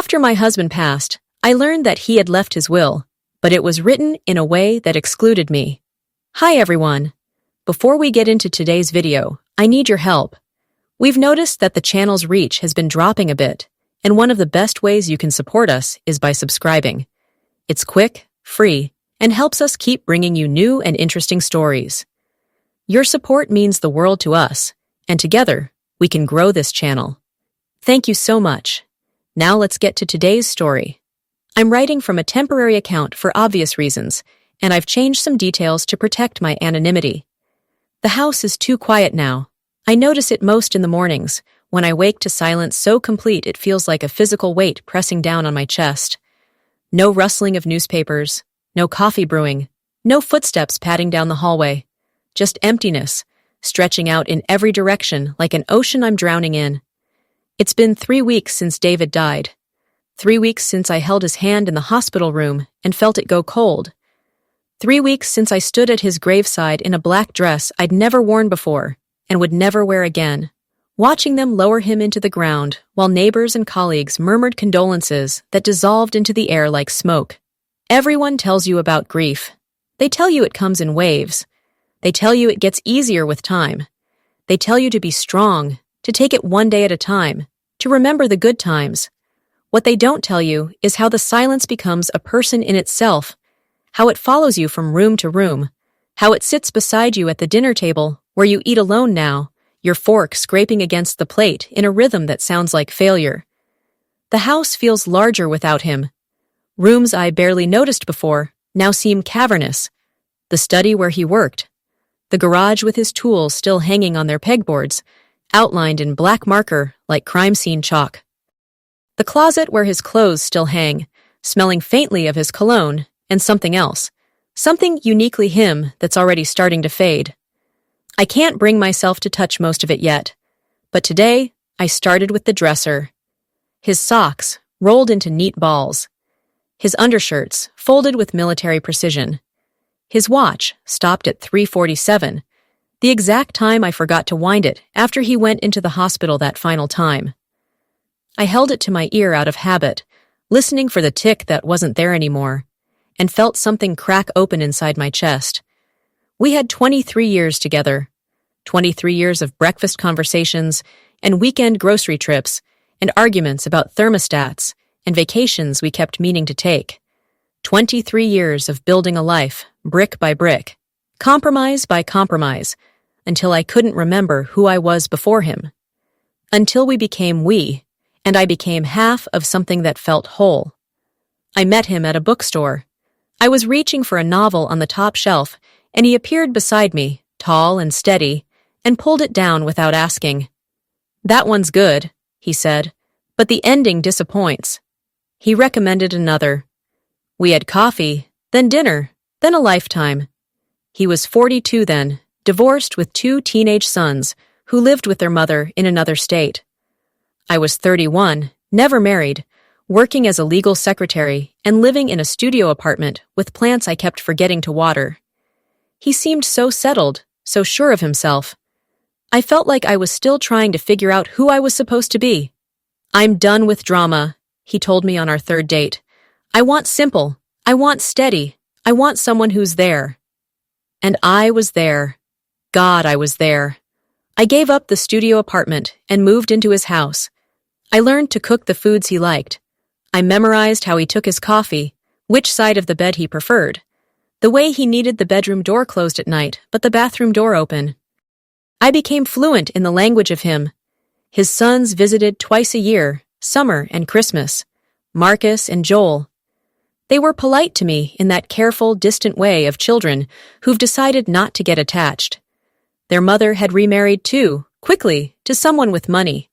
After my husband passed, I learned that he had left his will, but it was written in a way that excluded me. Hi everyone. Before we get into today's video, I need your help. We've noticed that the channel's reach has been dropping a bit, and one of the best ways you can support us is by subscribing. It's quick, free, and helps us keep bringing you new and interesting stories. Your support means the world to us, and together, we can grow this channel. Thank you so much. Now let's get to today's story. I'm writing from a temporary account for obvious reasons, and I've changed some details to protect my anonymity. The house is too quiet now. I notice it most in the mornings, when I wake to silence so complete it feels like a physical weight pressing down on my chest. No rustling of newspapers, no coffee brewing, no footsteps padding down the hallway. Just emptiness, stretching out in every direction like an ocean I'm drowning in. It's been 3 weeks since David died. 3 weeks since I held his hand in the hospital room and felt it go cold. 3 weeks since I stood at his graveside in a black dress I'd never worn before and would never wear again, watching them lower him into the ground while neighbors and colleagues murmured condolences that dissolved into the air like smoke. Everyone tells you about grief. They tell you it comes in waves. They tell you it gets easier with time. They tell you to be strong, to take it one day at a time, to remember the good times. What they don't tell you is how the silence becomes a person in itself, how it follows you from room to room, how it sits beside you at the dinner table where you eat alone now, your fork scraping against the plate in a rhythm that sounds like failure. The house feels larger without him. Rooms I barely noticed before now seem cavernous. The study where he worked, the garage with his tools still hanging on their pegboards, outlined in black marker like crime scene chalk. The closet where his clothes still hang, smelling faintly of his cologne and something else, something uniquely him that's already starting to fade. I can't bring myself to touch most of it yet, but today I started with the dresser. His socks rolled into neat balls. His undershirts folded with military precision. His watch stopped at 3:47, the exact time I forgot to wind it after he went into the hospital that final time. I held it to my ear out of habit, listening for the tick that wasn't there anymore, and felt something crack open inside my chest. We had 23 years together, 23 years of breakfast conversations and weekend grocery trips and arguments about thermostats and vacations we kept meaning to take. 23 years of building a life, brick by brick, compromise by compromise, until I couldn't remember who I was before him. Until we became we, and I became half of something that felt whole. I met him at a bookstore. I was reaching for a novel on the top shelf, and he appeared beside me, tall and steady, and pulled it down without asking. "That one's good," he said, "but the ending disappoints." He recommended another. We had coffee, then dinner, then a lifetime. He was 42 then, divorced with 2 teenage sons who lived with their mother in another state. I was 31, never married, working as a legal secretary and living in a studio apartment with plants I kept forgetting to water. He seemed so settled, so sure of himself. I felt like I was still trying to figure out who I was supposed to be. "I'm done with drama," he told me on our 3rd date. "I want simple. I want steady. I want someone who's there." And I was there. God, I was there. I gave up the studio apartment and moved into his house. I learned to cook the foods he liked. I memorized how he took his coffee, which side of the bed he preferred, the way he needed the bedroom door closed at night but the bathroom door open. I became fluent in the language of him. His sons visited twice a year, summer and Christmas, Marcus and Joel. They were polite to me in that careful, distant way of children who've decided not to get attached. Their mother had remarried too, quickly, to someone with money.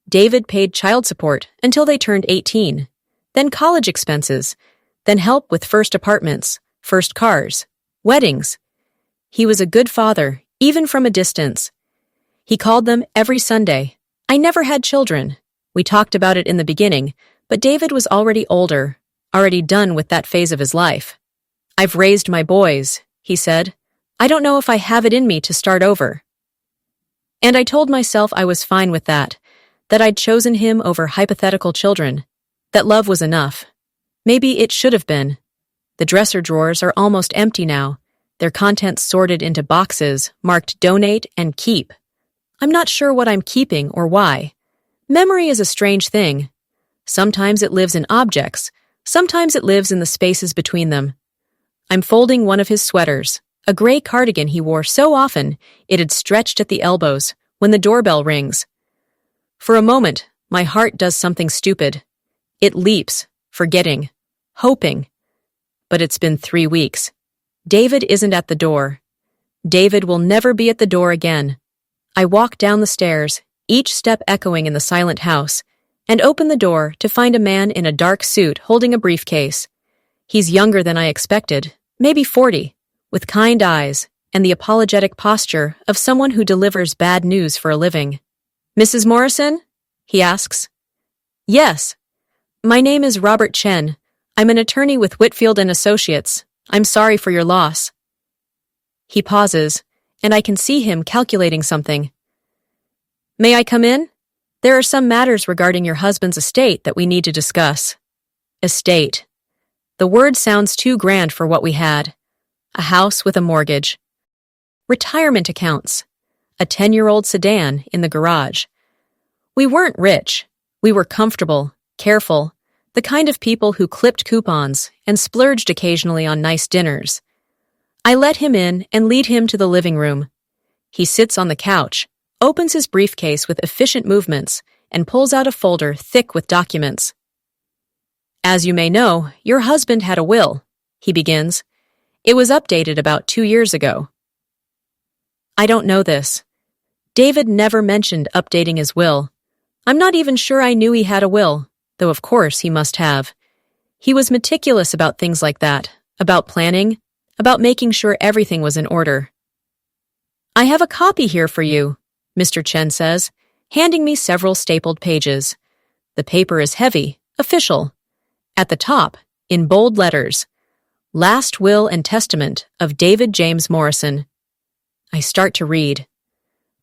David paid child support until they turned 18, then college expenses, then help with first apartments, first cars, weddings. He was a good father, even from a distance. He called them every Sunday. I never had children. We talked about it in the beginning, but David was already older, already done with that phase of his life. "I've raised my boys," he said. "I don't know if I have it in me to start over." And I told myself I was fine with that I'd chosen him over hypothetical children. That love was enough. Maybe it should have been. The dresser drawers are almost empty now, their contents sorted into boxes marked donate and keep. I'm not sure what I'm keeping or why. Memory is a strange thing. Sometimes it lives in objects, sometimes it lives in the spaces between them. I'm folding one of his sweaters, a gray cardigan he wore so often it had stretched at the elbows, when the doorbell rings. For a moment, my heart does something stupid. It leaps, forgetting, hoping. But it's been 3 weeks. David isn't at the door. David will never be at the door again. I walk down the stairs, each step echoing in the silent house, and open the door to find a man in a dark suit holding a briefcase. He's younger than I expected, maybe 40, with kind eyes and the apologetic posture of someone who delivers bad news for a living. "Mrs. Morrison?" he asks. "Yes. My name is Robert Chen. I'm an attorney with Whitfield and Associates. I'm sorry for your loss." He pauses, and I can see him calculating something. "May I come in? There are some matters regarding your husband's estate that we need to discuss." Estate. The word sounds too grand for what we had. A house with a mortgage. Retirement accounts. A 10-year-old sedan in the garage. We weren't rich. We were comfortable, careful, the kind of people who clipped coupons and splurged occasionally on nice dinners. I let him in and lead him to the living room. He sits on the couch, opens his briefcase with efficient movements, and pulls out a folder thick with documents. "As you may know, your husband had a will," he begins. "It was updated about 2 years ago." I don't know this. David never mentioned updating his will. I'm not even sure I knew he had a will, though of course he must have. He was meticulous about things like that, about planning, about making sure everything was in order. "I have a copy here for you," Mr. Chen says, handing me several stapled pages. The paper is heavy, official. At the top, in bold letters, "Last Will and Testament of David James Morrison." I start to read.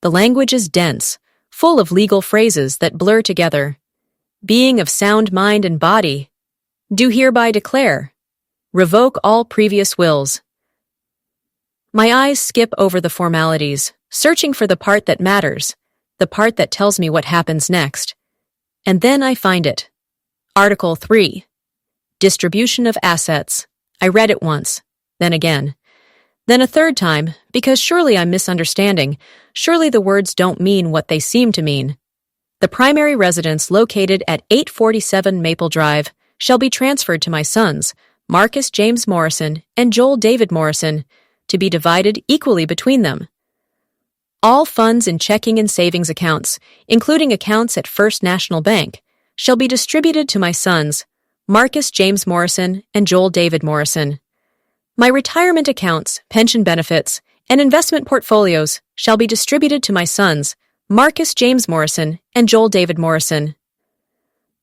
The language is dense, full of legal phrases that blur together. "Being of sound mind and body. Do hereby declare. Revoke all previous wills." My eyes skip over the formalities, searching for the part that matters, the part that tells me what happens next. And then I find it. Article 3. Distribution of assets. I read it once, then again. Then a third time, because surely I'm misunderstanding. Surely the words don't mean what they seem to mean. The primary residence located at 847 Maple Drive shall be transferred to my sons, Marcus James Morrison and Joel David Morrison, to be divided equally between them. All funds in checking and savings accounts, including accounts at First National Bank, shall be distributed to my sons, Marcus James Morrison and Joel David Morrison. My retirement accounts, pension benefits, and investment portfolios shall be distributed to my sons, Marcus James Morrison and Joel David Morrison.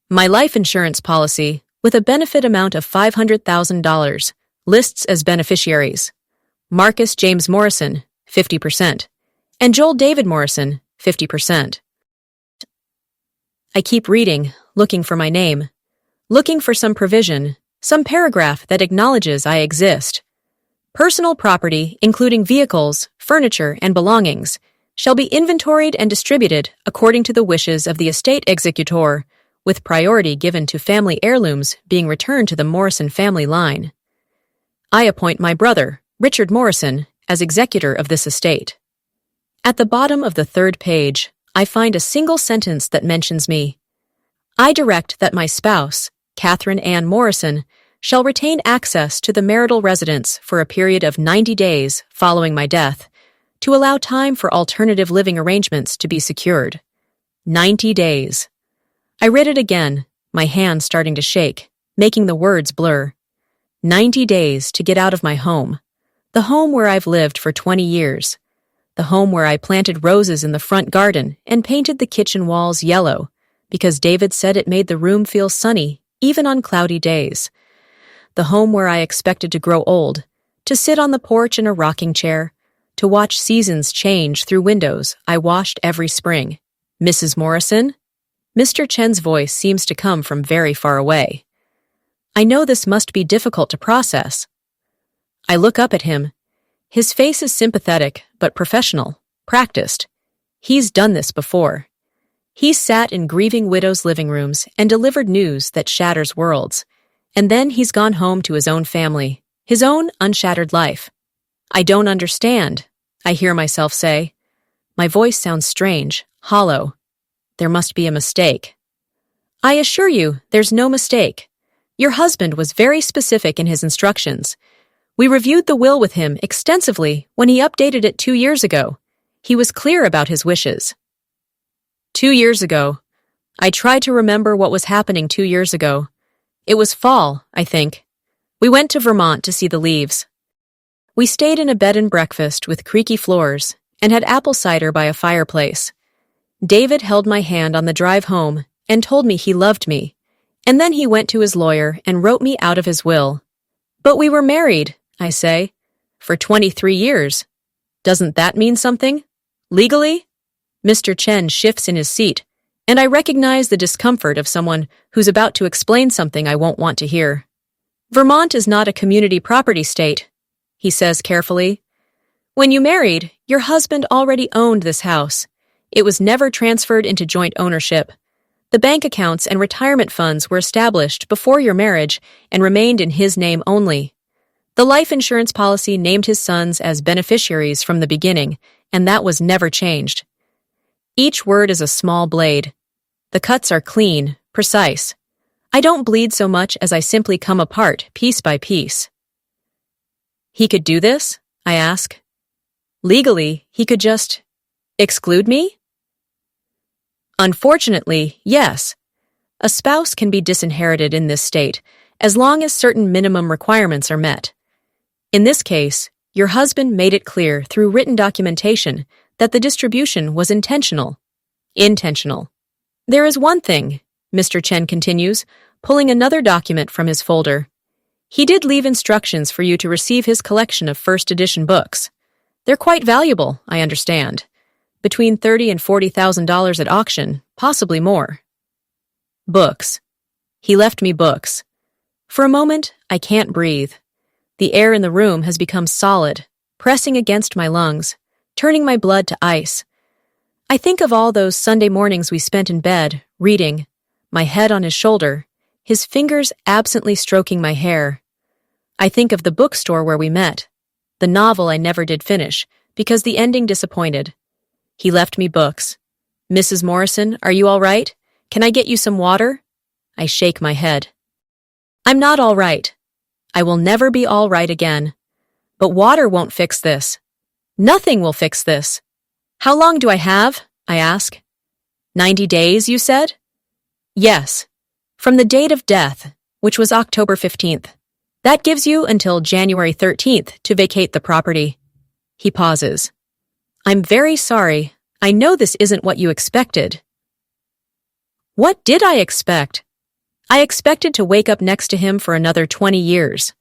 My life insurance policy, with a benefit amount of $500,000, lists as beneficiaries Marcus James Morrison, 50%, and Joel David Morrison, 50%. I keep reading, looking for my name, looking for some provision, some paragraph that acknowledges I exist. Personal property, including vehicles, furniture, and belongings, shall be inventoried and distributed according to the wishes of the estate executor, with priority given to family heirlooms being returned to the Morrison family line. I appoint my brother, Richard Morrison, as executor of this estate. At the bottom of the 3rd page, I find a single sentence that mentions me. I direct that my spouse, Catherine Ann Morrison, shall retain access to the marital residence for a period of 90 days following my death, to allow time for alternative living arrangements to be secured. 90 days. I read it again, my hand starting to shake, making the words blur. 90 days to get out of my home. The home where I've lived for 20 years. The home where I planted roses in the front garden and painted the kitchen walls yellow, because David said it made the room feel sunny, even on cloudy days. The home where I expected to grow old, to sit on the porch in a rocking chair, to watch seasons change through windows I washed every spring. Mrs. Morrison? Mr. Chen's voice seems to come from very far away. I know this must be difficult to process. I look up at him. His face is sympathetic, but professional, practiced. He's done this before. He's sat in grieving widows' living rooms and delivered news that shatters worlds. And then he's gone home to his own family, his own unshattered life. I don't understand, I hear myself say. My voice sounds strange, hollow. There must be a mistake. I assure you, there's no mistake. Your husband was very specific in his instructions. We reviewed the will with him extensively when he updated it 2 years ago. He was clear about his wishes. 2 years ago. I tried to remember what was happening 2 years ago. It was fall, I think. We went to Vermont to see the leaves. We stayed in a bed and breakfast with creaky floors and had apple cider by a fireplace. David held my hand on the drive home and told me he loved me, and then he went to his lawyer and wrote me out of his will. But we were married, I say, for 23 years. Doesn't that mean something? Legally? Mr. Chen shifts in his seat, and I recognize the discomfort of someone who's about to explain something I won't want to hear. Vermont is not a community property state, he says carefully. When you married, your husband already owned this house. It was never transferred into joint ownership. The bank accounts and retirement funds were established before your marriage and remained in his name only. The life insurance policy named his sons as beneficiaries from the beginning, and that was never changed. Each word is a small blade. The cuts are clean, precise. I don't bleed so much as I simply come apart piece by piece. He could do this? I ask. Legally, he could just exclude me? Unfortunately, yes. A spouse can be disinherited in this state as long as certain minimum requirements are met. In this case, your husband made it clear through written documentation that the distribution was intentional. Intentional. There is one thing, Mr. Chen continues, pulling another document from his folder. He did leave instructions for you to receive his collection of first edition books. They're quite valuable, I understand. Between $30,000 and $40,000 at auction, possibly more. Books. He left me books. For a moment, I can't breathe. The air in the room has become solid, pressing against my lungs, turning my blood to ice. I think of all those Sunday mornings we spent in bed, reading, my head on his shoulder, his fingers absently stroking my hair. I think of the bookstore where we met, the novel I never did finish because the ending disappointed. He left me books. Mrs. Morrison, are you all right? Can I get you some water? I shake my head. I'm not all right. I will never be all right again. But water won't fix this. Nothing will fix this. How long do I have? I ask. 90 days, you said? Yes. From the date of death, which was October 15th. That gives you until January 13th to vacate the property. He pauses. I'm very sorry. I know this isn't what you expected. What did I expect? I expected to wake up next to him for another 20 years.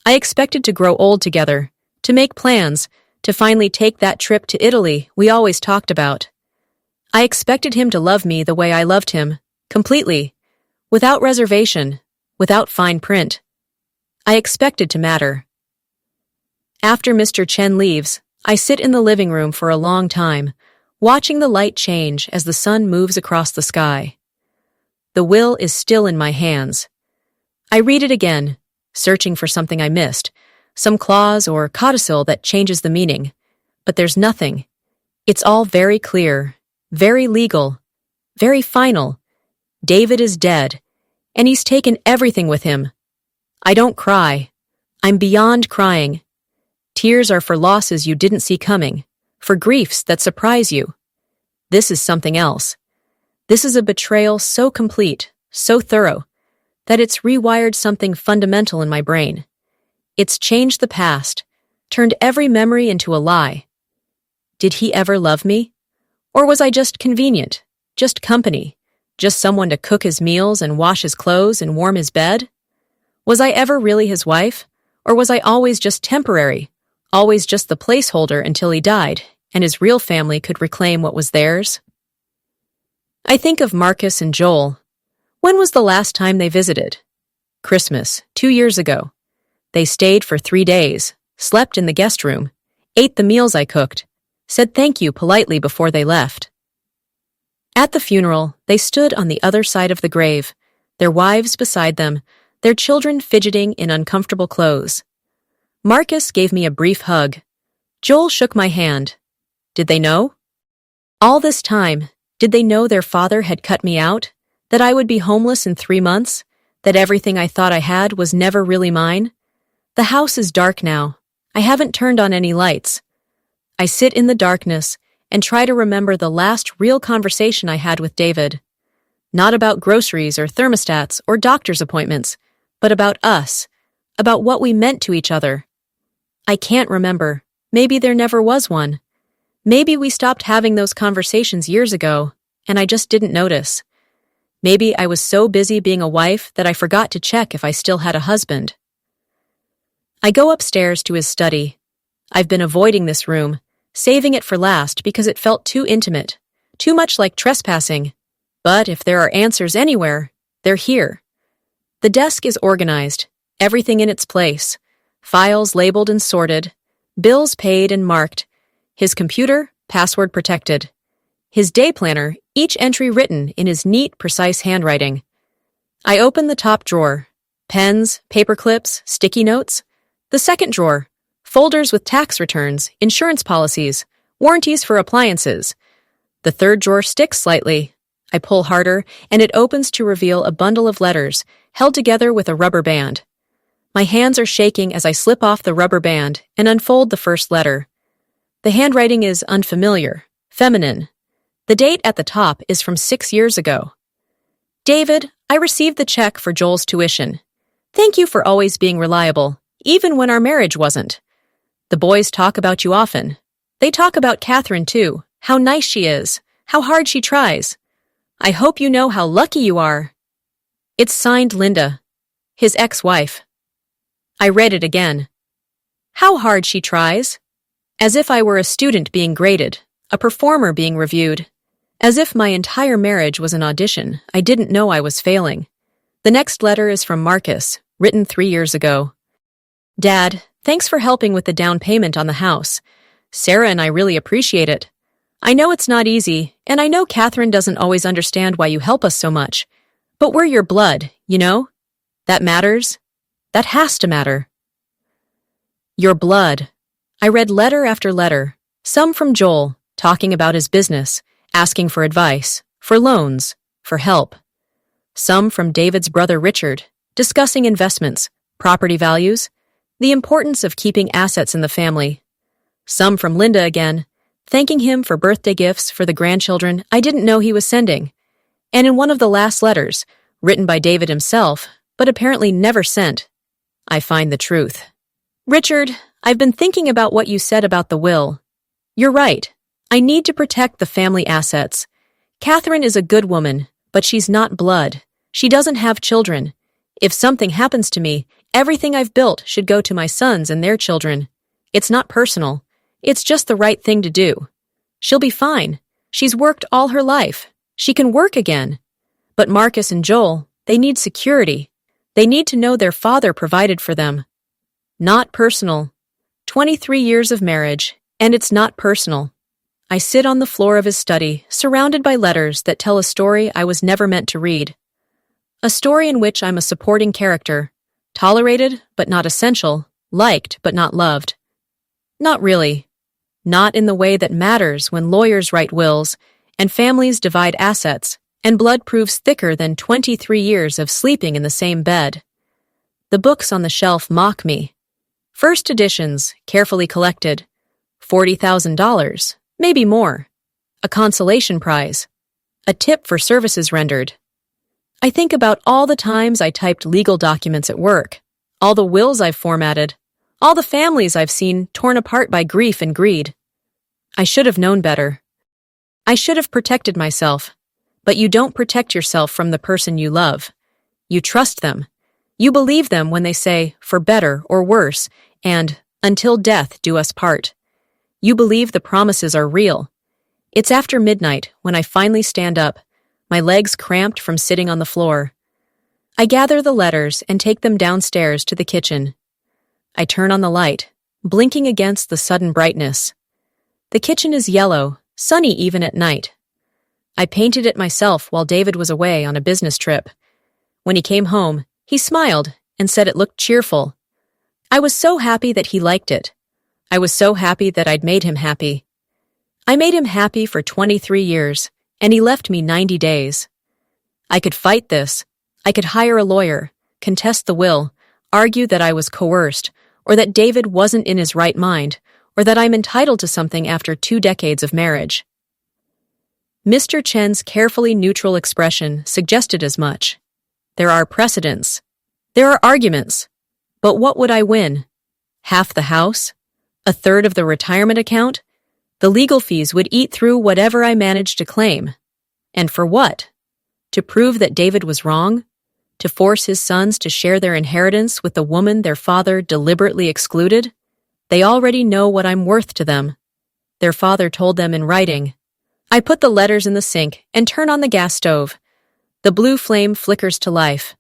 I expected to grow old together, to make plans, to finally take that trip to Italy we always talked about. I expected him to love me the way I loved him, completely, without reservation, without fine print. I expected to matter. After Mr. Chen leaves, I sit in the living room for a long time, watching the light change as the sun moves across the sky. The will is still in my hands. I read it again, searching for something I missed, some clause or codicil that changes the meaning. But there's nothing. It's all very clear, very legal, very final. David is dead, and he's taken everything with him. I don't cry. I'm beyond crying. Tears are for losses you didn't see coming, for griefs that surprise you. This is something else. This is a betrayal so complete, so thorough, that it's rewired something fundamental in my brain. It's changed the past, turned every memory into a lie. Did he ever love me? Or was I just convenient, just company, just someone to cook his meals and wash his clothes and warm his bed? Was I ever really his wife? Or was I always just temporary, always just the placeholder until he died and his real family could reclaim what was theirs? I think of Marcus and Joel. When was the last time they visited? Christmas, 2 years ago. They stayed for 3 days, slept in the guest room, ate the meals I cooked, said thank you politely before they left. At the funeral, they stood on the other side of the grave, their wives beside them, their children fidgeting in uncomfortable clothes. Marcus gave me a brief hug. Joel shook my hand. Did they know? All this time, did they know their father had cut me out? That I would be homeless in 3 months? That everything I thought I had was never really mine? The house is dark now. I haven't turned on any lights. I sit in the darkness and try to remember the last real conversation I had with David. Not about groceries or thermostats or doctor's appointments, but about us, about what we meant to each other. I can't remember. Maybe there never was one. Maybe we stopped having those conversations years ago, and I just didn't notice. Maybe I was so busy being a wife that I forgot to check if I still had a husband. I go upstairs to his study. I've been avoiding this room, saving it for last because it felt too intimate, too much like trespassing. But if there are answers anywhere, they're here. The desk is organized, everything in its place, files labeled and sorted, bills paid and marked, his computer, password protected, his day planner, each entry written in his neat, precise handwriting. I open the top drawer, pens, paper clips, sticky notes. The second drawer, folders with tax returns, insurance policies, warranties for appliances. The third drawer sticks slightly. I pull harder, and it opens to reveal a bundle of letters held together with a rubber band. My hands are shaking as I slip off the rubber band and unfold the first letter. The handwriting is unfamiliar, feminine. The date at the top is from 6 years ago. David, I received the check for Joel's tuition. Thank you for always being reliable, even when our marriage wasn't. The boys talk about you often. They talk about Catherine, too, how nice she is, how hard she tries. I hope you know how lucky you are. It's signed Linda, his ex-wife. I read it again. How hard she tries. As if I were a student being graded, a performer being reviewed. As if my entire marriage was an audition, I didn't know I was failing. The next letter is from Marcus, written 3 years ago. Dad, thanks for helping with the down payment on the house. Sarah and I really appreciate it. I know it's not easy, and I know Catherine doesn't always understand why you help us so much. But we're your blood, you know? That matters. That has to matter. Your blood. I read letter after letter, some from Joel, talking about his business, asking for advice, for loans, for help. Some from David's brother Richard, discussing investments, property values, the importance of keeping assets in the family. Some from Linda again, thanking him for birthday gifts for the grandchildren I didn't know he was sending. And in one of the last letters, written by David himself, but apparently never sent, I find the truth. Richard, I've been thinking about what you said about the will. You're right. I need to protect the family assets. Catherine is a good woman, but she's not blood. She doesn't have children. If something happens to me, everything I've built should go to my sons and their children. It's not personal. It's just the right thing to do. She'll be fine. She's worked all her life. She can work again. But Marcus and Joel, they need security. They need to know their father provided for them. Not personal. 23 years of marriage, and it's not personal. I sit on the floor of his study, surrounded by letters that tell a story I was never meant to read. A story in which I'm a supporting character, tolerated but not essential, liked but not loved. Not really. Not in the way that matters when lawyers write wills, and families divide assets, and blood proves thicker than 23 years of sleeping in the same bed. The books on the shelf mock me. First editions, carefully collected. $40,000, maybe more. A consolation prize. A tip for services rendered. I think about all the times I typed legal documents at work, all the wills I've formatted, all the families I've seen torn apart by grief and greed. I should have known better. I should have protected myself. But you don't protect yourself from the person you love. You trust them. You believe them when they say, for better or worse, and until death do us part. You believe the promises are real. It's after midnight when I finally stand up, my legs cramped from sitting on the floor. I gather the letters and take them downstairs to the kitchen. I turn on the light, blinking against the sudden brightness. The kitchen is yellow, sunny even at night. I painted it myself while David was away on a business trip. When he came home, he smiled and said it looked cheerful. I was so happy that he liked it. I was so happy that I'd made him happy. I made him happy for 23 years, and he left me 90 days. I could fight this. I could hire a lawyer, contest the will, argue that I was coerced, or that David wasn't in his right mind, or that I'm entitled to something after 2 decades of marriage. Mr. Chen's carefully neutral expression suggested as much. There are precedents. There are arguments. But what would I win? Half the house? A third of the retirement account? The legal fees would eat through whatever I managed to claim. And for what? To prove that David was wrong? To force his sons to share their inheritance with the woman their father deliberately excluded? They already know what I'm worth to them. Their father told them in writing. I put the letters in the sink and turn on the gas stove. The blue flame flickers to life.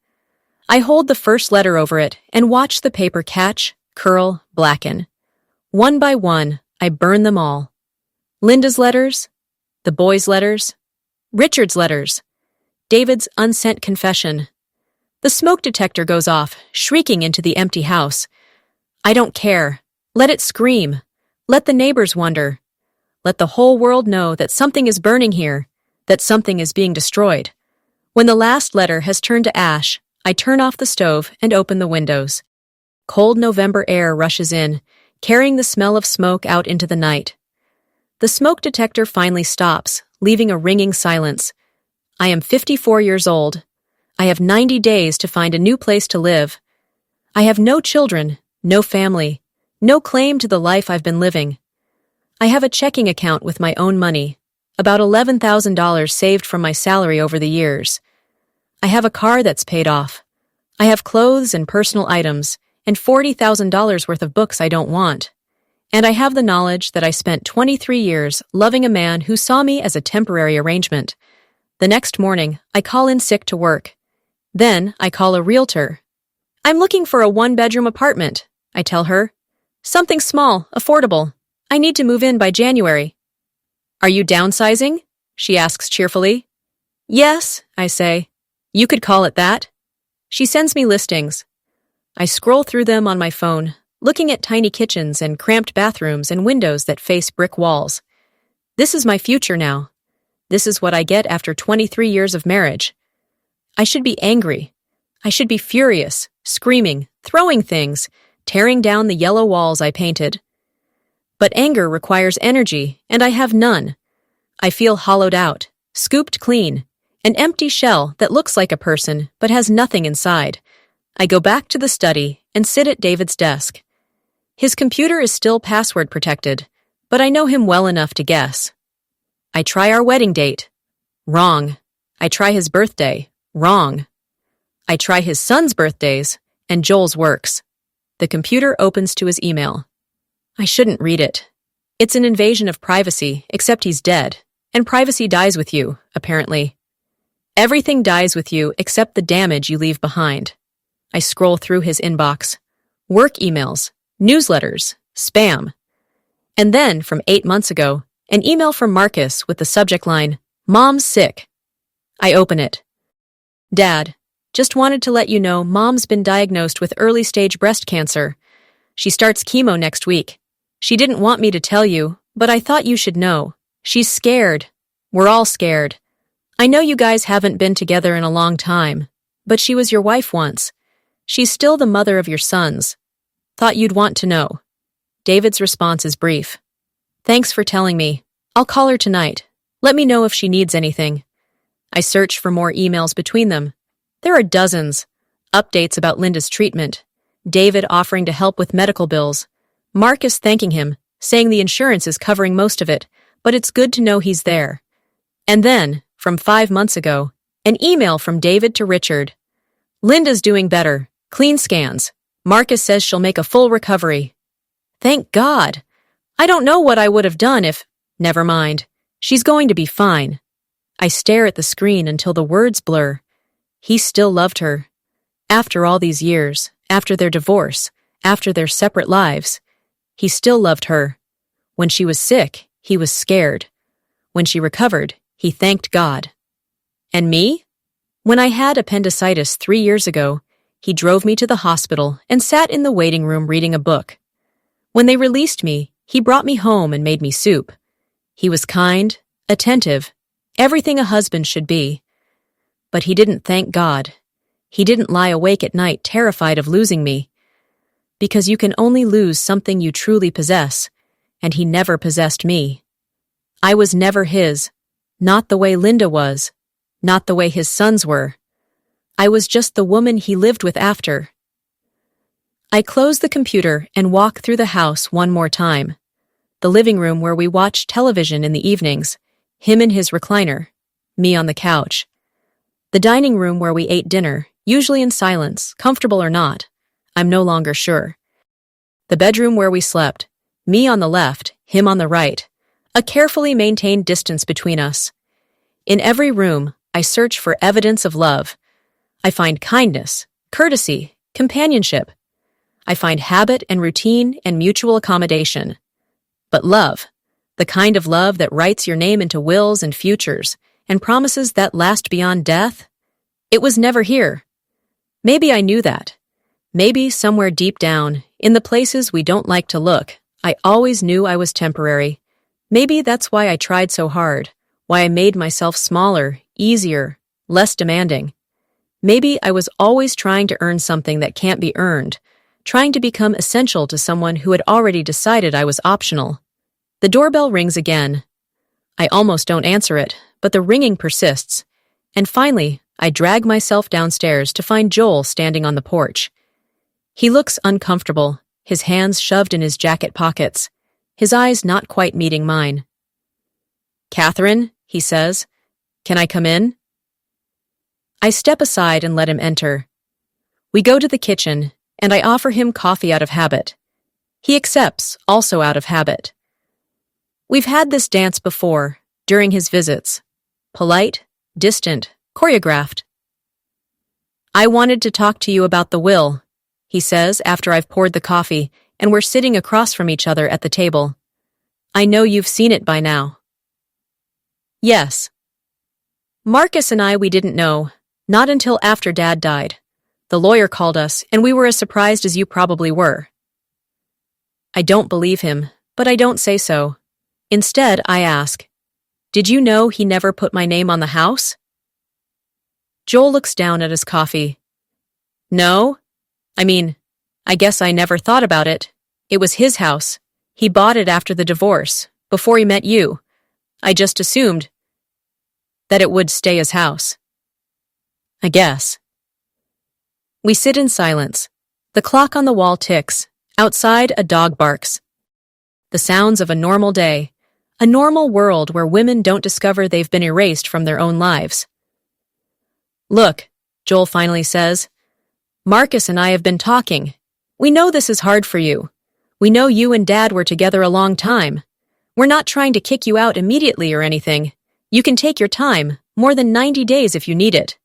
I hold the first letter over it and watch the paper catch, curl, blacken. One by one, I burn them all. Linda's letters, the boys' letters, Richard's letters, David's unsent confession. The smoke detector goes off, shrieking into the empty house. I don't care. Let it scream. Let the neighbors wonder. Let the whole world know that something is burning here, that something is being destroyed. When the last letter has turned to ash, I turn off the stove and open the windows. Cold November air rushes in, carrying the smell of smoke out into the night. The smoke detector finally stops, leaving a ringing silence. I am 54 years old. I have 90 days to find a new place to live. I have no children, no family, no claim to the life I've been living. I have a checking account with my own money, about $11,000 saved from my salary over the years. I have a car that's paid off. I have clothes and personal items, and $40,000 worth of books I don't want. And I have the knowledge that I spent 23 years loving a man who saw me as a temporary arrangement. The next morning, I call in sick to work. Then, I call a realtor. I'm looking for a 1-bedroom apartment, I tell her. Something small, affordable. I need to move in by January. Are you downsizing? She asks cheerfully. Yes, I say. You could call it that. She sends me listings. I scroll through them on my phone, looking at tiny kitchens and cramped bathrooms and windows that face brick walls. This is my future now. This is what I get after 23 years of marriage. I should be angry. I should be furious, screaming, throwing things, tearing down the yellow walls I painted. But anger requires energy, and I have none. I feel hollowed out, scooped clean, an empty shell that looks like a person but has nothing inside. I go back to the study and sit at David's desk. His computer is still password protected, but I know him well enough to guess. I try our wedding date. Wrong. I try his birthday. Wrong. I try his son's birthdays, and Joel's works. The computer opens to his email. I shouldn't read it. It's an invasion of privacy, except he's dead, and privacy dies with you, apparently. Everything dies with you except the damage you leave behind. I scroll through his inbox. Work emails, newsletters, spam. And then, from 8 months ago, an email from Marcus with the subject line, Mom's sick. I open it. Dad, just wanted to let you know Mom's been diagnosed with early-stage breast cancer. She starts chemo next week. She didn't want me to tell you, but I thought you should know. She's scared. We're all scared. I know you guys haven't been together in a long time, but she was your wife once. She's still the mother of your sons. Thought you'd want to know. David's response is brief. Thanks for telling me. I'll call her tonight. Let me know if she needs anything. I search for more emails between them. There are dozens. Updates about Linda's treatment. David offering to help with medical bills. Marcus thanking him, saying the insurance is covering most of it, but it's good to know he's there. And then, from 5 months ago, an email from David to Richard. Linda's doing better. Clean scans. Marcus says she'll make a full recovery. Thank God. I don't know what I would have done if... Never mind. She's going to be fine. I stare at the screen until the words blur. He still loved her. After all these years, after their divorce, after their separate lives, he still loved her. When she was sick, he was scared. When she recovered, he thanked God. And me? When I had appendicitis 3 years ago, he drove me to the hospital and sat in the waiting room reading a book. When they released me, he brought me home and made me soup. He was kind, attentive, everything a husband should be. But he didn't thank God. He didn't lie awake at night terrified of losing me. Because you can only lose something you truly possess, and he never possessed me. I was never his, not the way Linda was, not the way his sons were. I was just the woman he lived with after. I close the computer and walk through the house one more time. The living room where we watched television in the evenings, him in his recliner, me on the couch. The dining room where we ate dinner, usually in silence, comfortable or not, I'm no longer sure. The bedroom where we slept, me on the left, him on the right, a carefully maintained distance between us. In every room, I search for evidence of love. I find kindness, courtesy, companionship. I find habit and routine and mutual accommodation. But love, the kind of love that writes your name into wills and futures and promises that last beyond death, it was never here. Maybe I knew that. Maybe somewhere deep down, in the places we don't like to look, I always knew I was temporary. Maybe that's why I tried so hard, why I made myself smaller, easier, less demanding. Maybe I was always trying to earn something that can't be earned, trying to become essential to someone who had already decided I was optional. The doorbell rings again. I almost don't answer it, but the ringing persists. And finally, I drag myself downstairs to find Joel standing on the porch. He looks uncomfortable, his hands shoved in his jacket pockets, his eyes not quite meeting mine. "Catherine," he says, "can I come in?" I step aside and let him enter. We go to the kitchen, and I offer him coffee out of habit. He accepts, also out of habit. We've had this dance before, during his visits. Polite, distant, choreographed. "I wanted to talk to you about the will," he says after I've poured the coffee and we're sitting across from each other at the table. "I know you've seen it by now." "Yes." Marcus and we didn't know, not until after Dad died. The lawyer called us, and we were as surprised as you probably were. I don't believe him, but I don't say so. Instead, I ask, "Did you know he never put my name on the house?" Joel looks down at his coffee. "No? I guess I never thought about it. It was his house. He bought it after the divorce, before he met you. I just assumed that it would stay his house. I guess." We sit in silence. The clock on the wall ticks. Outside, a dog barks. The sounds of a normal day. A normal world where women don't discover they've been erased from their own lives. "Look," Joel finally says, "Marcus and I have been talking. We know this is hard for you. We know you and Dad were together a long time. We're not trying to kick you out immediately or anything. You can take your time, more than 90 days if you need it.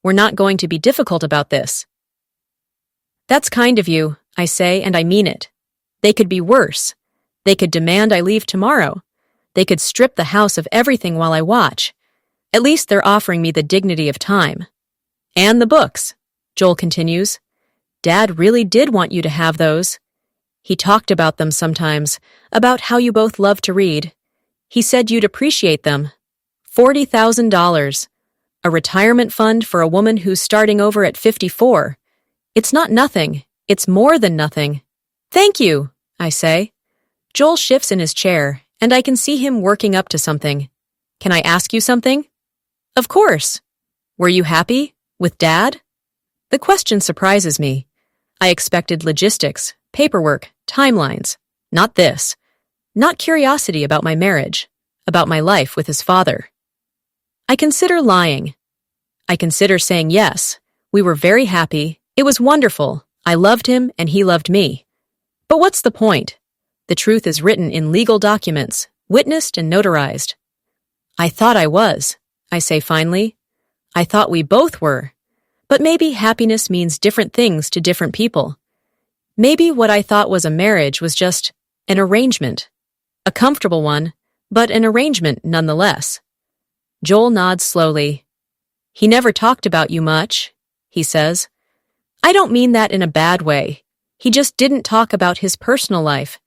We're not going to be difficult about this." "That's kind of you," I say, and I mean it. They could be worse. They could demand I leave tomorrow. They could strip the house of everything while I watch. At least they're offering me the dignity of time. "And the books," Joel continues. "Dad really did want you to have those. He talked about them sometimes, about how you both love to read. He said you'd appreciate them. $40,000. A retirement fund for a woman who's starting over at 54. It's not nothing. It's more than nothing." "Thank you," I say. Joel shifts in his chair, and I can see him working up to something. "Can I ask you something?" "Of course." "Were you happy? With Dad?" The question surprises me. I expected logistics, paperwork, timelines. Not this. Not curiosity about my marriage, about my life with his father. I consider lying. I consider saying yes. We were very happy. It was wonderful. I loved him and he loved me. But what's the point? The truth is written in legal documents, witnessed and notarized. I thought I was. I say finally. I thought we both were. But maybe happiness means different things to different people. Maybe what I thought was a marriage was just an arrangement. A comfortable one, but an arrangement nonetheless. Joel nods slowly. He never talked about you much, he says. I don't mean that in a bad way. He just didn't talk about his personal life.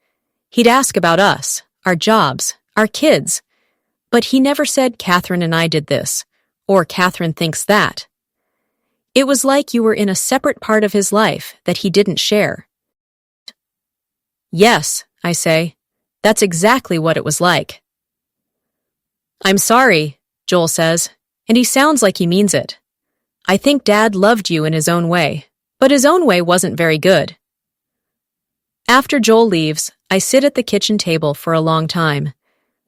He'd ask about us, our jobs, our kids. But he never said Catherine and I did this, or Catherine thinks that. It was like you were in a separate part of his life that he didn't share. Yes, I say. That's exactly what it was like. I'm sorry, Joel says, and he sounds like he means it. I think Dad loved you in his own way, but his own way wasn't very good. After Joel leaves, I sit at the kitchen table for a long time.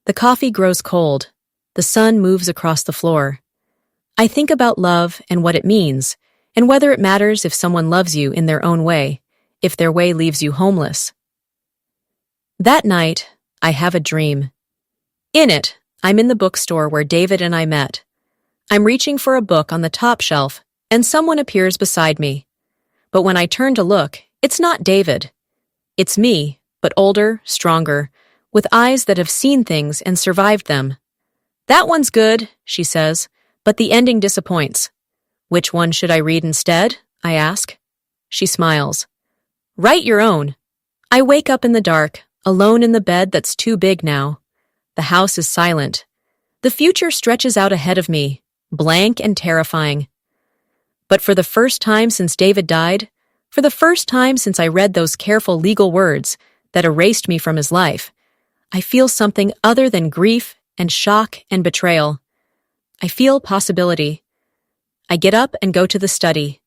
The coffee grows cold. The sun moves across the floor. I think about love and what it means, and whether it matters if someone loves you in their own way, if their way leaves you homeless. That night, I have a dream. In it, I'm in the bookstore where David and I met. I'm reaching for a book on the top shelf, and someone appears beside me. But when I turn to look, it's not David. It's me, but older, stronger, with eyes that have seen things and survived them. That one's good, she says, but the ending disappoints. Which one should I read instead? I ask. She smiles. Write your own. I wake up in the dark, alone in the bed that's too big now. The house is silent. The future stretches out ahead of me, blank and terrifying. But for the first time since David died, for the first time since I read those careful legal words that erased me from his life, I feel something other than grief and shock and betrayal. I feel possibility. I get up and go to the study.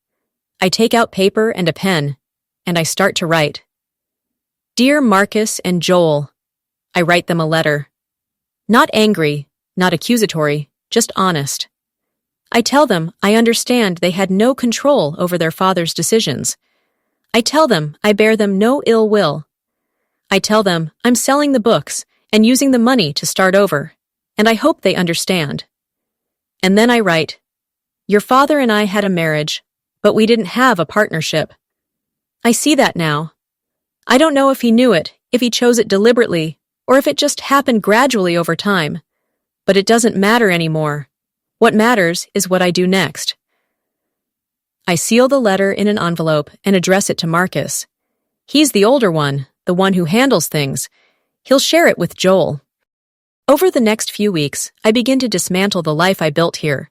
I take out paper and a pen, and I start to write. Dear Marcus and Joel, I write them a letter. Not angry, not accusatory, just honest. I tell them I understand they had no control over their father's decisions. I tell them I bear them no ill will. I tell them I'm selling the books and using the money to start over, and I hope they understand. And then I write, Your father and I had a marriage, but we didn't have a partnership. I see that now. I don't know if he knew it, if he chose it deliberately, or if it just happened gradually over time. But it doesn't matter anymore. What matters is what I do next. I seal the letter in an envelope and address it to Marcus. He's the older one, the one who handles things. He'll share it with Joel. Over the next few weeks, I begin to dismantle the life I built here.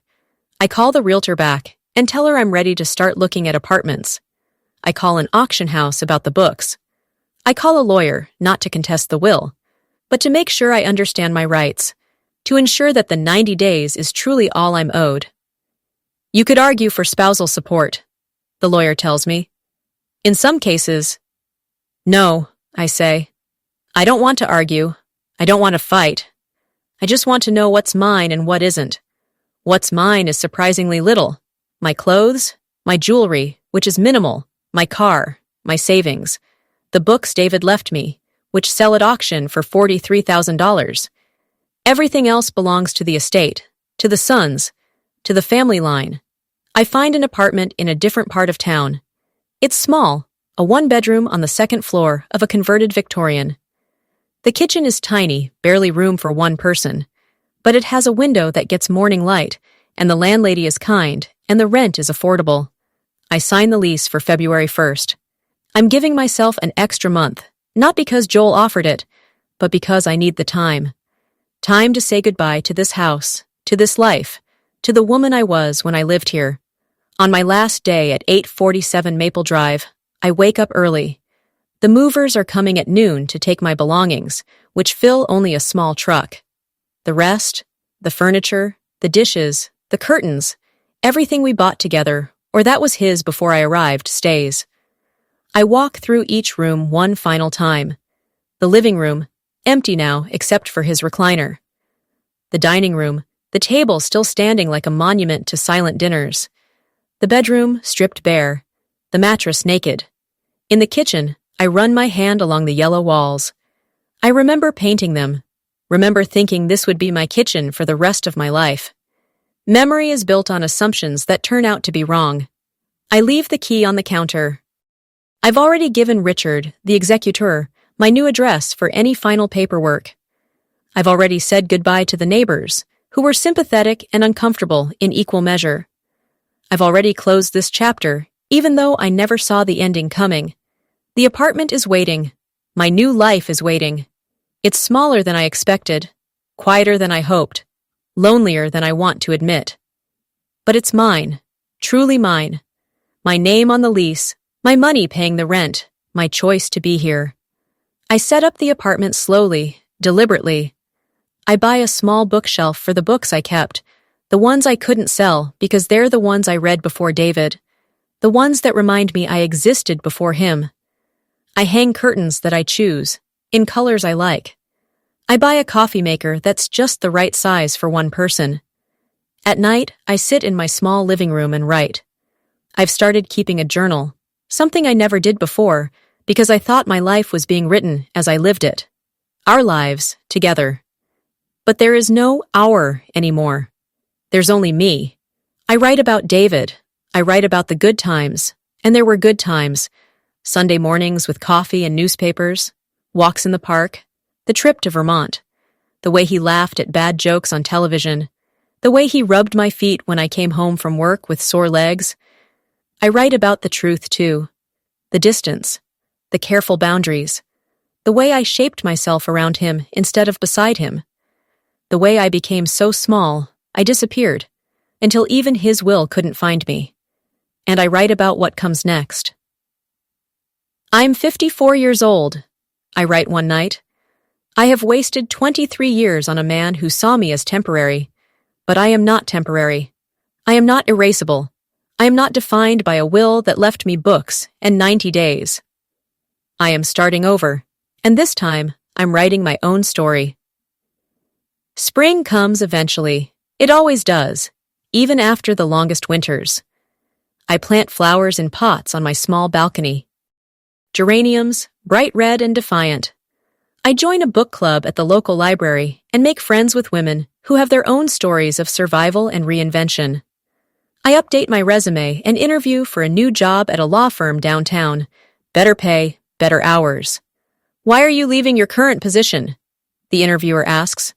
I call the realtor back and tell her I'm ready to start looking at apartments. I call an auction house about the books. I call a lawyer, not to contest the will, but to make sure I understand my rights, to ensure that the 90 days is truly all I'm owed. You could argue for spousal support, the lawyer tells me. In some cases, no, I say. I don't want to argue. I don't want to fight. I just want to know what's mine and what isn't. What's mine is surprisingly little. My clothes, my jewelry, which is minimal, my car, my savings, the books David left me, which sell at auction for $43,000. Everything else belongs to the estate, to the sons, to the family line. I find an apartment in a different part of town. It's small, a one-bedroom on the second floor of a converted Victorian. The kitchen is tiny, barely room for one person, but it has a window that gets morning light, and the landlady is kind, and the rent is affordable. I sign the lease for February 1st. I'm giving myself an extra month, not because Joel offered it, but because I need the time. Time to say goodbye to this house, to this life, to the woman I was when I lived here. On my last day at 847 Maple Drive, I wake up early. The movers are coming at noon to take my belongings, which fill only a small truck. The rest, the furniture, the dishes, the curtains, everything we bought together, or that was his before I arrived, stays. I walk through each room one final time. The living room, empty now except for his recliner. The dining room, the table still standing like a monument to silent dinners. The bedroom, stripped bare. The mattress naked. In the kitchen, I run my hand along the yellow walls. I remember painting them. Remember thinking this would be my kitchen for the rest of my life. Memory is built on assumptions that turn out to be wrong. I leave the key on the counter. I've already given Richard, the executor, my new address for any final paperwork. I've already said goodbye to the neighbors, who were sympathetic and uncomfortable in equal measure. I've already closed this chapter, even though I never saw the ending coming. The apartment is waiting. My new life is waiting. It's smaller than I expected, quieter than I hoped, lonelier than I want to admit. But it's mine, truly mine. My name on the lease, my money paying the rent, my choice to be here. I set up the apartment slowly, deliberately. I buy a small bookshelf for the books I kept, the ones I couldn't sell because they're the ones I read before David, the ones that remind me I existed before him. I hang curtains that I choose, in colors I like. I buy a coffee maker that's just the right size for one person. At night, I sit in my small living room and write. I've started keeping a journal, something I never did before, because I thought my life was being written as I lived it. Our lives, together. But there is no our anymore. There's only me. I write about David. I write about the good times, and there were good times. Sunday mornings with coffee and newspapers, walks in the park, the trip to Vermont, the way he laughed at bad jokes on television, the way he rubbed my feet when I came home from work with sore legs. I write about the truth, too. The distance, the careful boundaries, the way I shaped myself around him instead of beside him, the way I became so small, I disappeared, until even his will couldn't find me. And I write about what comes next. I'm 54 years old, I write one night. I have wasted 23 years on a man who saw me as temporary, but I am not temporary. I am not erasable. I am not defined by a will that left me books and 90 days. I am starting over, and this time I'm writing my own story. Spring comes eventually. It always does, even after the longest winters. I plant flowers in pots on my small balcony. Geraniums, bright red and defiant. I join a book club at the local library and make friends with women who have their own stories of survival and reinvention. I update my resume and interview for a new job at a law firm downtown. Better pay, better hours. Why are you leaving your current position? The interviewer asks.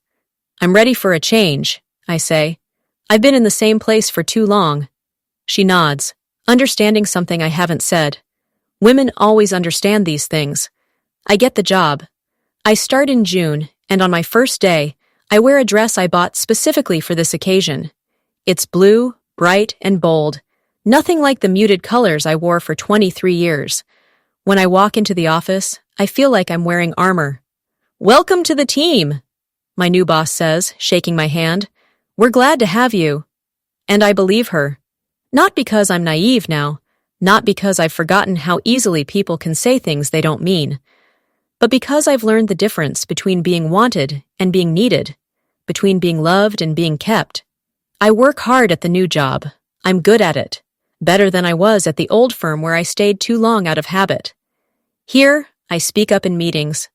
I'm ready for a change, I say. I've been in the same place for too long. She nods, understanding something I haven't said. Women always understand these things. I get the job. I start in June, and on my first day, I wear a dress I bought specifically for this occasion. It's blue, bright, and bold, nothing like the muted colors I wore for 23 years. When I walk into the office, I feel like I'm wearing armor. Welcome to the team, my new boss says, shaking my hand. We're glad to have you. And I believe her. Not because I'm naive now, not because I've forgotten how easily people can say things they don't mean, but because I've learned the difference between being wanted and being needed, between being loved and being kept. I work hard at the new job. I'm good at it, better than I was at the old firm where I stayed too long out of habit. Here, I speak up in meetings.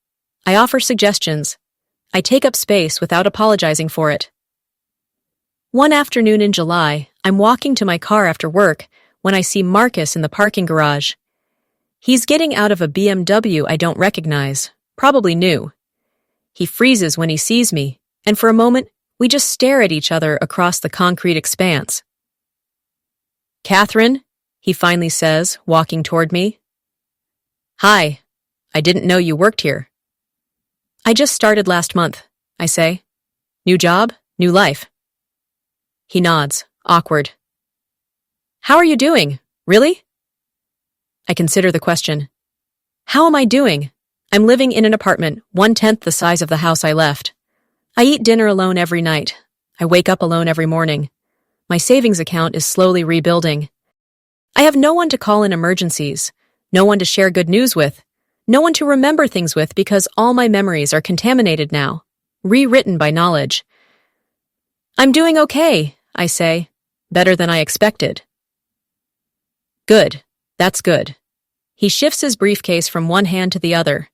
I offer suggestions. I take up space without apologizing for it. One afternoon in July, I'm walking to my car after work when I see Marcus in the parking garage. He's getting out of a BMW I don't recognize, probably new. He freezes when he sees me, and for a moment, we just stare at each other across the concrete expanse. Catherine, he finally says, walking toward me. Hi, I didn't know you worked here. I just started last month, I say. New job, new life. He nods, awkward. How are you doing? Really? I consider the question. How am I doing? I'm living in an apartment, 1/10 the size of the house I left. I eat dinner alone every night. I wake up alone every morning. My savings account is slowly rebuilding. I have no one to call in emergencies, no one to share good news with, no one to remember things with because all my memories are contaminated now, rewritten by knowledge. I'm doing okay, I say, better than I expected. Good, that's good. He shifts his briefcase from one hand to the other.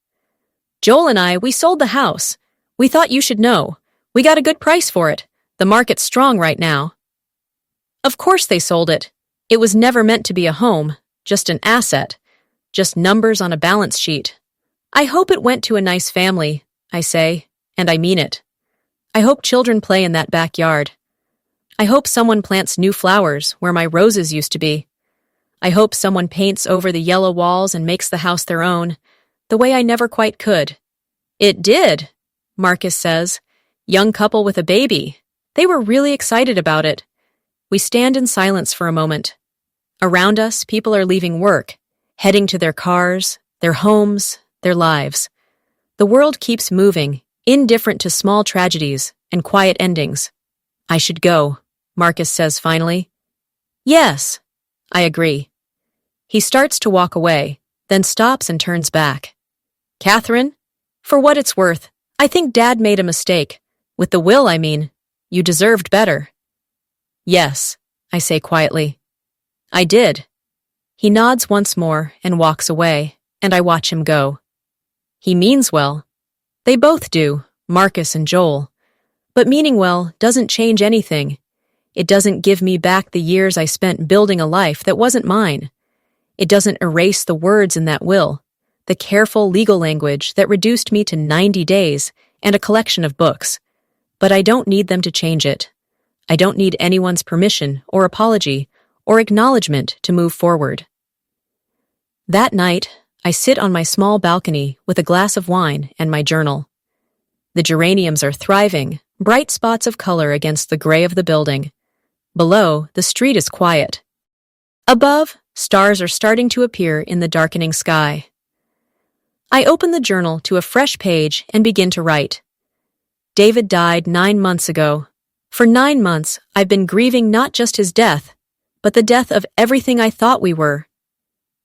Joel and I, we sold the house. We thought you should know. We got a good price for it. The market's strong right now. Of course they sold it. It was never meant to be a home, just an asset, just numbers on a balance sheet. I hope it went to a nice family, I say, and I mean it. I hope children play in that backyard. I hope someone plants new flowers where my roses used to be. I hope someone paints over the yellow walls and makes the house their own, the way I never quite could. It did, Marcus says. Young couple with a baby. They were really excited about it. We stand in silence for a moment. Around us, people are leaving work, heading to their cars, their homes, their lives. The world keeps moving, indifferent to small tragedies and quiet endings. I should go, Marcus says finally. Yes, I agree. He starts to walk away, then stops and turns back. Catherine, for what it's worth, I think Dad made a mistake. With the will, I mean. You deserved better. Yes, I say quietly. I did. He nods once more and walks away, and I watch him go. He means well. They both do, Marcus and Joel. But meaning well doesn't change anything. It doesn't give me back the years I spent building a life that wasn't mine. It doesn't erase the words in that will, the careful legal language that reduced me to 90 days and a collection of books. But I don't need them to change it. I don't need anyone's permission or apology or acknowledgement to move forward. That night, I sit on my small balcony with a glass of wine and my journal. The geraniums are thriving, bright spots of color against the gray of the building. Below, the street is quiet. Above, stars are starting to appear in the darkening sky. I open the journal to a fresh page and begin to write. David died 9 months ago. For 9 months, I've been grieving not just his death, but the death of everything I thought we were.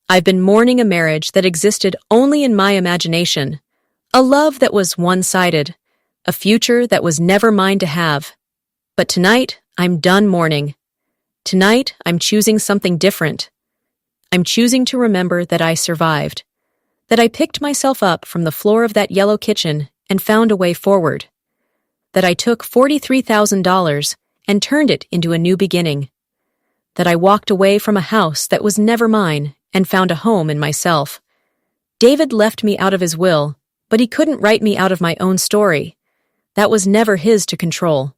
I've been mourning a marriage that existed only in my imagination, a love that was one-sided, a future that was never mine to have. But tonight, I'm done mourning. Tonight, I'm choosing something different. I'm choosing to remember that I survived, that I picked myself up from the floor of that yellow kitchen and found a way forward, that I took $43,000 and turned it into a new beginning, that I walked away from a house that was never mine and found a home in myself. David left me out of his will, but he couldn't write me out of my own story. That was never his to control.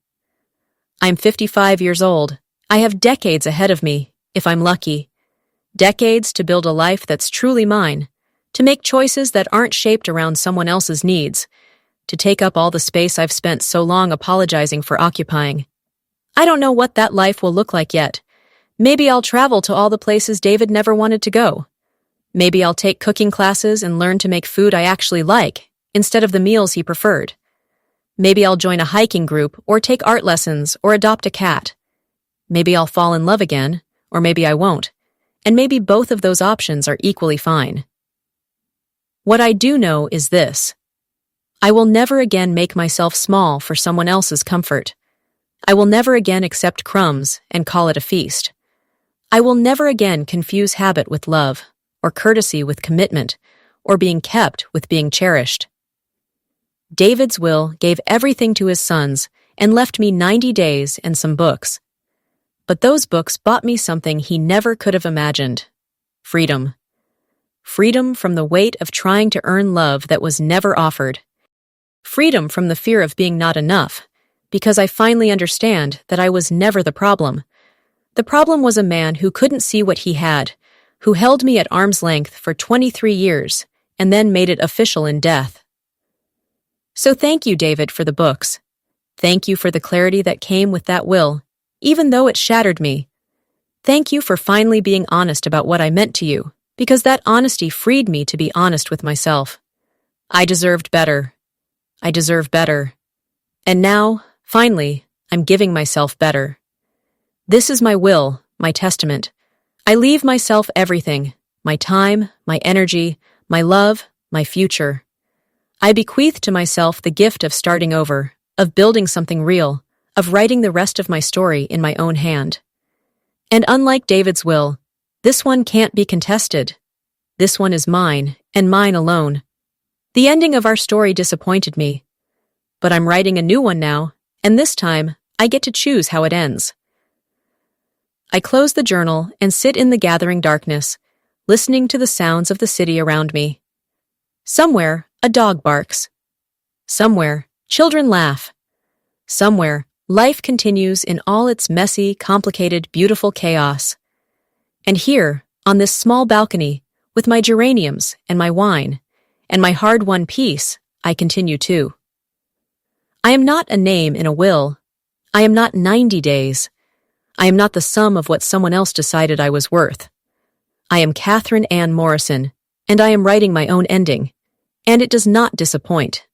I'm 55 years old. I have decades ahead of me, if I'm lucky. Decades to build a life that's truly mine, to make choices that aren't shaped around someone else's needs, to take up all the space I've spent so long apologizing for occupying. I don't know what that life will look like yet. Maybe I'll travel to all the places David never wanted to go. Maybe I'll take cooking classes and learn to make food I actually like, instead of the meals he preferred. Maybe I'll join a hiking group or take art lessons or adopt a cat. Maybe I'll fall in love again, or maybe I won't. And maybe both of those options are equally fine. What I do know is this. I will never again make myself small for someone else's comfort. I will never again accept crumbs and call it a feast. I will never again confuse habit with love, or courtesy with commitment, or being kept with being cherished. David's will gave everything to his sons and left me 90 days and some books. But those books bought me something he never could have imagined. Freedom. Freedom from the weight of trying to earn love that was never offered. Freedom from the fear of being not enough, because I finally understand that I was never the problem. The problem was a man who couldn't see what he had, who held me at arm's length for 23 years, and then made it official in death. So thank you, David, for the books. Thank you for the clarity that came with that will, even though it shattered me. Thank you for finally being honest about what I meant to you, because that honesty freed me to be honest with myself. I deserved better. I deserve better. And now, finally, I'm giving myself better. This is my will, my testament. I leave myself everything, my time, my energy, my love, my future. I bequeath to myself the gift of starting over, of building something real, of writing the rest of my story in my own hand. And unlike David's will, this one can't be contested. This one is mine, and mine alone. The ending of our story disappointed me. But I'm writing a new one now, and this time, I get to choose how it ends. I close the journal and sit in the gathering darkness, listening to the sounds of the city around me. Somewhere, a dog barks. Somewhere, children laugh. Somewhere, life continues in all its messy, complicated, beautiful chaos. And here, on this small balcony, with my geraniums and my wine, and my hard-won peace, I continue too. I am not a name in a will. I am not 90 days. I am not the sum of what someone else decided I was worth. I am Catherine Ann Morrison, and I am writing my own ending, and it does not disappoint.